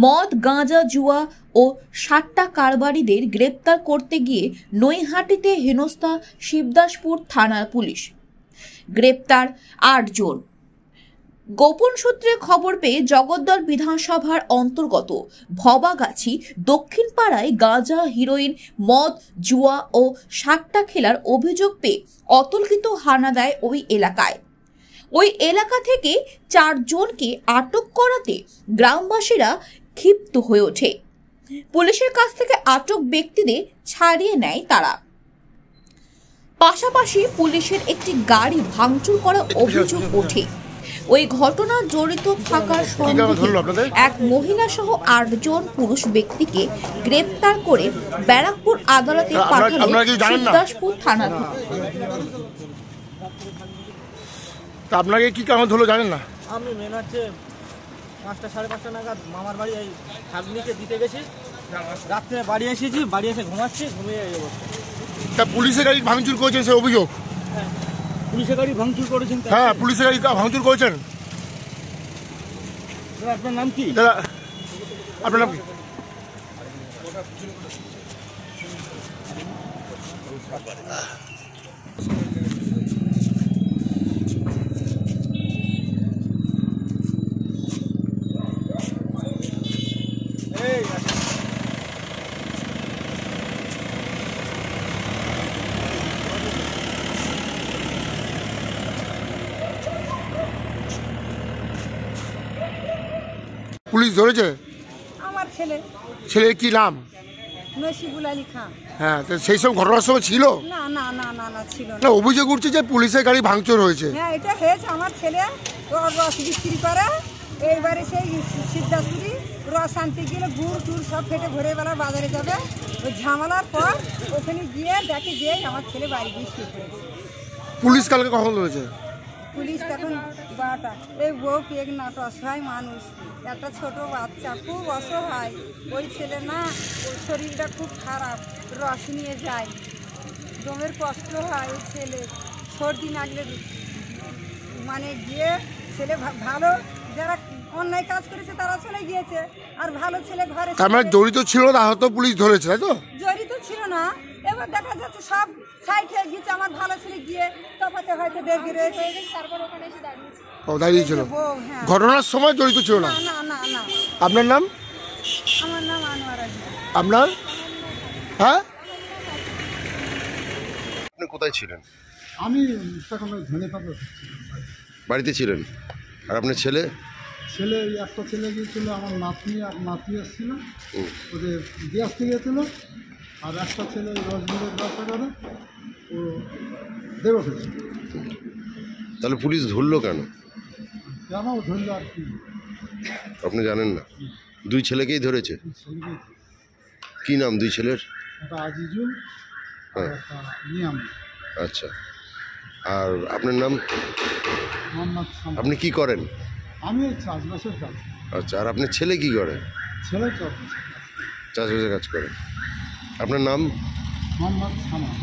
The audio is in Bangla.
মদ গাঁজা জুয়া ও সাট্টা কারবারিদের গ্রেপ্তার করতে গিয়ে নৈহাটিতে হেনস্থা শিবদাসপুর থানার পুলিশ। গ্রেপ্তার ৮ জন। গোপন সূত্রে খবর পেয়ে জগদ্দল বিধানসভার অন্তর্গত ভবাগাছি দক্ষিণ পাড়ায় গাঁজা, হিরোইন, মদ, জুয়া ও সাট্টা খেলার অভিযোগ পেয়ে অতর্কিত হানা দেয় ওই এলাকায়। ওই এলাকা থেকে ৪ জনকে আটক করাতে গ্রামবাসীরা ক্ষিপ্ত হয়ে ওঠে। পুলিশের কাছ থেকে আটক ব্যক্তিদের ছাড়িয়ে নেয় তারা। পাশাপাশি পুলিশের একটি গাড়ি ভাঙচুর করার অভিযোগ ওঠে। ওই ঘটনায় জড়িত থাকার সন্দেহে এক মহিলা সহ ৮ জন পুরুষ ব্যক্তিকে গ্রেপ্তার করে ব্যারাকপুর আদালতে পাঠানো শিবদাসপুর থানা। আপনাকে কি কারণ হলো জানেন না? আমি মেন হচ্ছে ৫টা ৫:৩০ নাগাদ মামার বাড়ি এই ছাগনিকে দিতে গেছি। রাত্রে বাড়ি এসেছি, বাড়ি এসে ঘুমাচ্ছি, ঘুমিয়ে এই অবস্থা। তা পুলিশের গাড়ি ভাঙচুর করেছেন সে অভিযোগ? পুলিশের গাড়ি ভাঙচুর করেছেন? হ্যাঁ, পুলিশের গাড়ি ভাঙচুর করেছেন। আপনার নাম কি? দাদা আপনার নাম কি? পুলিশ ধরেছে? আমার ছেলে। ছেলের কি নাম? নসিবুল আলী খান। হ্যাঁ, তো সেই সব ঘটনার সময় ছিল না না না না না ছিল না। অভিযোগ উঠছে যে পুলিশের গাড়ি ভাঙচুর হয়েছে। হ্যাঁ, এটা হয়েছে। আমার ছেলে রস বিক্রি করে, এইবারে সেই সিদ্ধাপুরি রস আনতে গেলে গুড় টুড় সব ফেটে ভোরের বেলা বাজারে যাবে। ওই ঝামেলার পর ওখানে গিয়ে দেখে যে আমার ছেলে বাড়ি গিয়ে শুয়ে পড়েছে। পুলিশ কালকে কখন ধরেছে? পুলিশ তখন 12টা। এই বউ প্রেগনেন্ট, অসহায় মানুষ, একটা ছোট বাচ্চা, খুব অসহায়। ওই ছেলে না, ওই শরীরটা খুব খারাপ, রস নিয়ে যায়, দমের কষ্ট হয়। ওই ছেলে সর্দি লাগলে মানে গিয়ে ছেলে ভালো, যারা অন্যায় কাজ করেছে তারা চলে গিয়েছে, আর ভালো ছেলে ঘরে। তার মানে জড়িত ছিল না, হয়তো পুলিশ ধরেছে, তাই তো? জড়িত ছিল না, এবার দেখা যাচ্ছে সব সাইড হয়ে গিয়েছে। আমার ভালো ছেলে গিয়ে তফাতে হয়তো বেরিয়ে রয়েছে, তারপর ওখানে এসে দাঁড়িয়েছে। ও, দাঁড়িয়েছিল। ঘটনার সময় জড়িত ছিল না? না না না। আপনার নাম? আমার নাম আনোয়ারা। আপনার? হ্যাঁ, আপনি কোথায় ছিলেন? আমি তখন ধনে পাতা বাড়িতে ছিলেন। আর আপনার ছেলে? ছেলে একটা ছেলে গিয়েছিল, আমার নাতনি আর নাতি এসেছিল, ওদের দিয়ে আসতে গিয়েছিল। আর একটা ছেলে রসগুলোর ব্যবসা করে, ও দেবো ফেলছে। তাহলে পুলিশ ধরলো কেন? কেন ধরলো আর কি আপনি জানেন না? দুই ছেলেকেই ধরেছে। কি নাম দুই ছেলের? একটা আজিজুল আর একটা নিয়াম। আচ্ছা, আর আপনার নাম? মোহাম্মদ সামাদ। আপনি কি করেন? আমি চাষবাসের কাজ। আচ্ছা, আর আপনার ছেলে কি করে? ছেলে চাষবাসের কাজ। চাষবাসের কাজ করে। আপনার নাম? মোহাম্মদ সামাদ।